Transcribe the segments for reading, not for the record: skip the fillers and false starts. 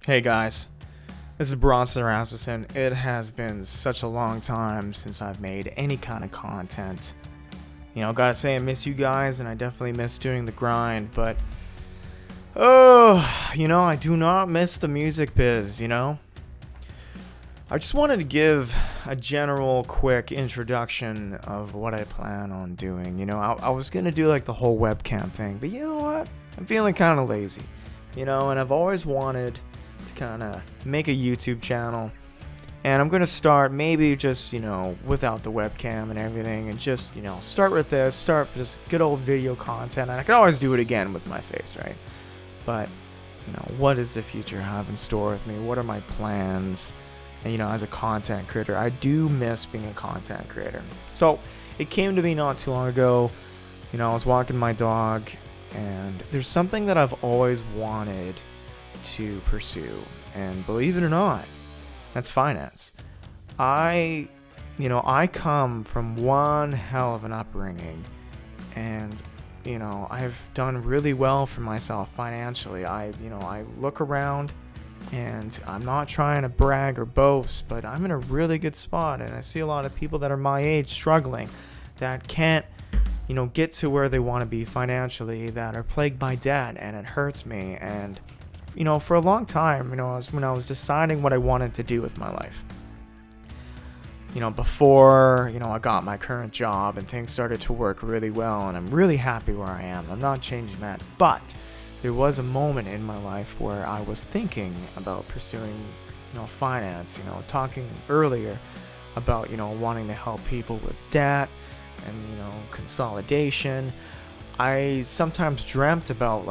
Hey guys, this is Bronsen Rasmussen. It has been such a long time since I've made any kind of content. Gotta say I miss you guys, and I definitely miss doing the grind, but I do not miss the music biz. I just wanted to give a general quick introduction of what I plan on doing. I was gonna do like the whole webcam thing, but you know what? I'm feeling kind of lazy, and I've always wanted to kind of make a YouTube channel, and I'm gonna start maybe just without the webcam and everything, and just start with this, start with just good old video content, and I can always do it again with my face, right? But what does the future have in store with me? What are my plans? And as a content creator, I do miss being a content creator. So it came to me not too long ago. I was walking my dog, and there's something that I've always wanted to pursue, and believe it or not, that's finance. I come from one hell of an upbringing, and I've done really well for myself financially. I look around, and I'm not trying to brag or boast, but I'm in a really good spot, and I see a lot of people that are my age struggling, that can't get to where they want to be financially, that are plagued by debt, and it hurts me. And for a long time, when I was deciding what I wanted to do with my life, before, I got my current job and things started to work really well, and I'm really happy where I am. I'm not changing that. But there was a moment in my life where I was thinking about pursuing, finance, talking earlier about, wanting to help people with debt and, consolidation. I sometimes dreamt about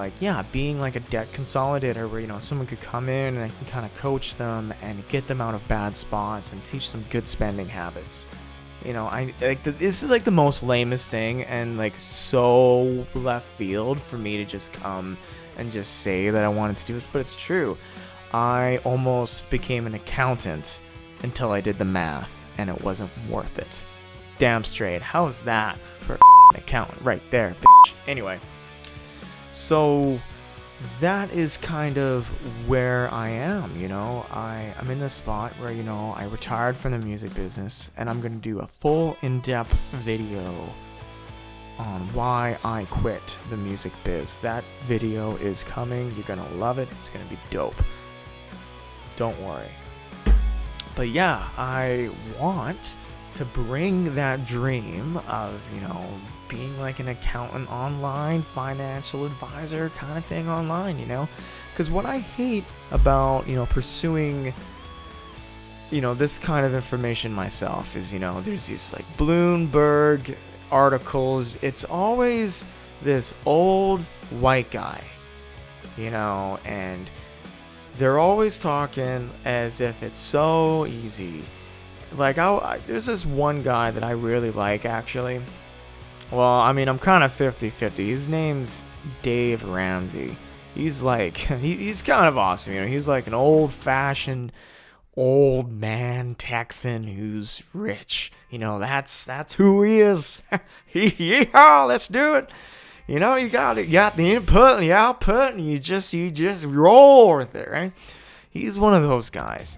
being like a debt consolidator where, someone could come in and I can kind of coach them and get them out of bad spots and teach them good spending habits. This is like the most lamest thing and so left field for me to just come and just say that I wanted to do this, but it's true. I almost became an accountant until I did the math, and it wasn't worth it. Damn straight. How is that for an accountant right there, bitch? Anyway, so that is kind of where I am. I'm in this spot where I retired from the music business, and I'm gonna do a full in-depth video on why I quit the music biz. That video is coming. You're gonna love it. It's gonna be dope. Don't worry. But yeah, I want to bring that dream of, being like an accountant online, financial advisor kind of thing online, because what I hate about, pursuing, this kind of information myself is, there's these Bloomberg articles. It's always this old white guy, and they're always talking as if it's so easy. There's this one guy that I really like, actually. Well, I'm kind of 50-50. His name's Dave Ramsey. He's he's kind of awesome. He's like an old-fashioned old man Texan who's rich. That's who he is. Yeah, let's do it. You got the input and the output, and you just roll with it, right? He's one of those guys.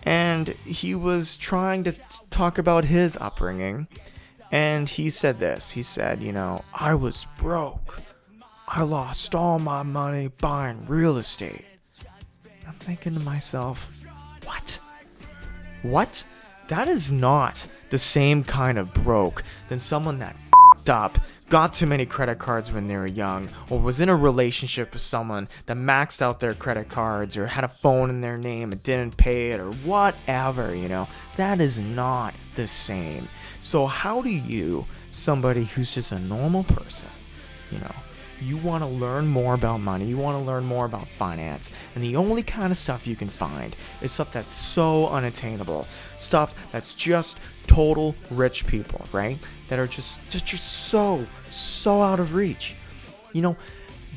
And he was trying to talk about his upbringing, and he said this. He said, I was broke. I lost all my money buying real estate. I'm thinking to myself, What? That is not the same kind of broke than someone that f***ed up, got too many credit cards when they were young, or was in a relationship with someone that maxed out their credit cards, or had a phone in their name and didn't pay it, or whatever, That is not the same. So how do you, somebody who's just a normal person, you want to learn more about money, you want to learn more about finance, and the only kind of stuff you can find is stuff that's so unattainable, stuff that's just total rich people, right? That are just so out of reach.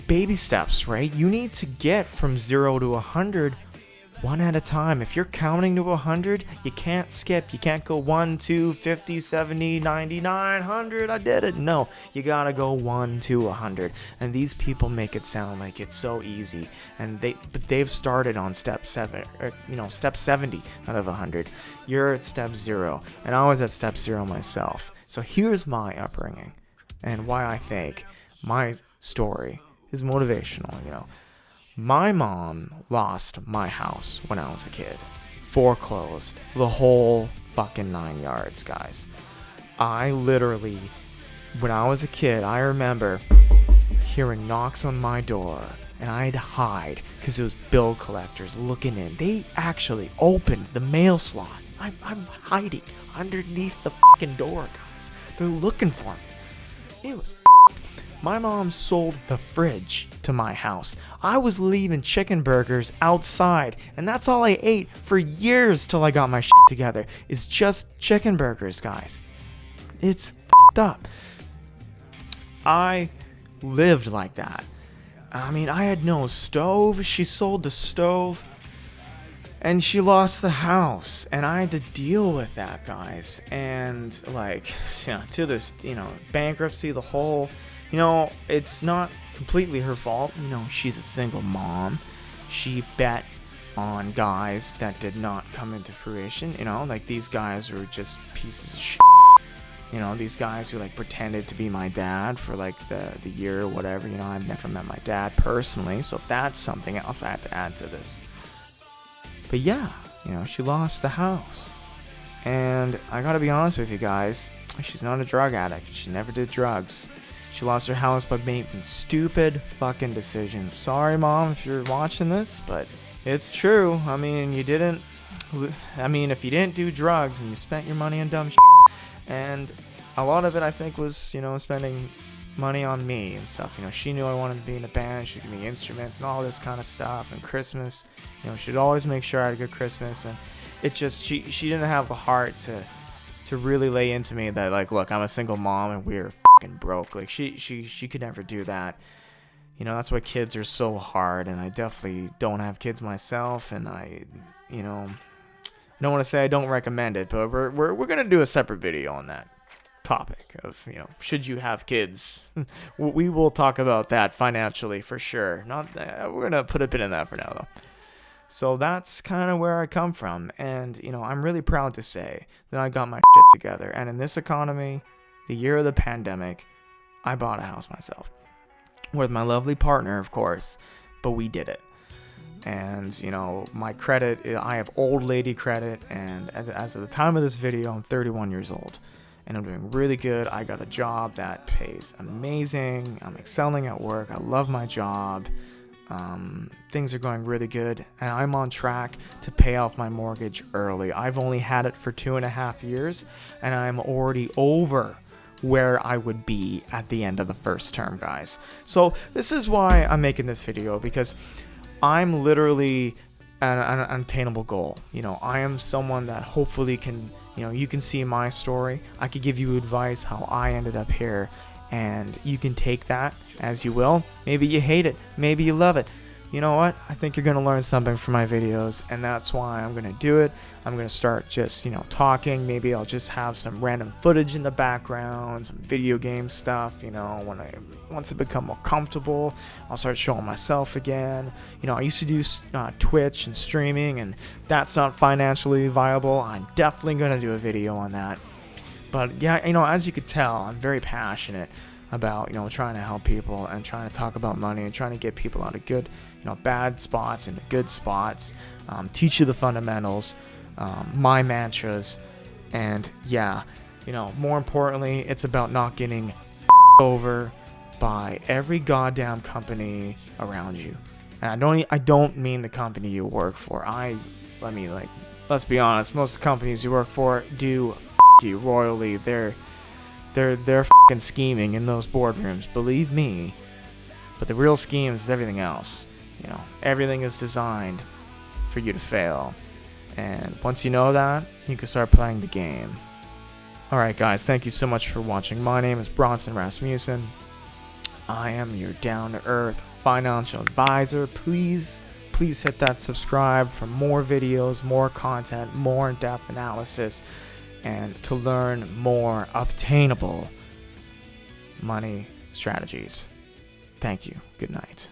Baby steps, right? You need to get from 0 to 100 one at a time. If you're counting to 100, you can't skip. You can't go 1, 2, 50, 70, 99, 100. I did it. No, you gotta go 1 to 100. And these people make it sound like it's so easy. And they've started on step 7, or step 70 out of 100. You're at step 0, and I was at step 0 myself. So here's my upbringing, and why I think my story is motivational. My mom lost my house when I was a kid. Foreclosed. The whole fucking 9 yards, guys. I literally, when I was a kid, I remember hearing knocks on my door, and I'd hide because it was bill collectors looking in. They actually opened the mail slot. I'm hiding underneath the fucking door, guys. They're looking for me. It was My mom sold the fridge to my house. I was leaving chicken burgers outside, and that's all I ate for years till I got my shit together. It's just chicken burgers, guys. It's fucked up. I lived like that. I mean, I had no stove. She sold the stove, and she lost the house, and I had to deal with that, guys. And to this, bankruptcy, the whole, it's not completely her fault. She's a single mom. She bet on guys that did not come into fruition. These guys were just pieces of shit. These guys who pretended to be my dad for the year or whatever. I've never met my dad personally, so that's something else I had to add to this. But yeah, she lost the house. And I gotta be honest with you guys, she's not a drug addict. She never did drugs. She lost her house by making stupid fucking decisions. Sorry, Mom, if you're watching this, but it's true. If you didn't do drugs and you spent your money on dumb shit, and a lot of it, I think, was, spending money on me and stuff. She knew I wanted to be in a band. She gave me instruments and all this kind of stuff. And Christmas, she'd always make sure I had a good Christmas. And it just, she didn't have the heart to really lay into me that, look, I'm a single mom and we're fucking broke. She could never do that. That's why kids are so hard. And I definitely don't have kids myself. And I don't want to say I don't recommend it, but we're going to do a separate video on that topic of, should you have kids? We will talk about that financially for sure. We're going to put a pin in that for now, though. So that's kind of where I come from. And, I'm really proud to say that I got my shit together. And in this economy, the year of the pandemic, I bought a house myself. With my lovely partner, of course, but we did it. And, my credit, I have old lady credit, and as of the time of this video, I'm 31 years old, and I'm doing really good. I got a job that pays amazing. I'm excelling at work. I love my job. Things are going really good, and I'm on track to pay off my mortgage early. I've only had it for 2.5 years, and I'm already over where I would be at the end of the first term, guys. So this is why I'm making this video, because I'm literally an unattainable goal. I am someone that hopefully can, you can see my story. I could give you advice how I ended up here, and you can take that as you will. Maybe you hate it. Maybe you love it. You know what? I think you're going to learn something from my videos, and that's why I'm going to do it. I'm going to start just, talking. Maybe I'll just have some random footage in the background, some video game stuff, once I become more comfortable, I'll start showing myself again. I used to do Twitch and streaming, and that's not financially viable. I'm definitely going to do a video on that. But yeah, as you could tell, I'm very passionate about, trying to help people and trying to talk about money and trying to get people out of good, bad spots into good spots, teach you the fundamentals, my mantras, and yeah, more importantly, it's about not getting over by every goddamn company around you. And I don't mean the company you work for. Let's be honest, most of the companies you work for do you royally. They're fucking scheming in those boardrooms, believe me. But the real scheme is everything else. Everything is designed for you to fail. And once you know that, you can start playing the game. Alright guys, thank you so much for watching. My name is Bronsen Rasmussen. I am your down-to-earth financial advisor. Please please hit that subscribe for more videos, more content, more in-depth analysis, and to learn more obtainable money strategies. Thank you. Good night.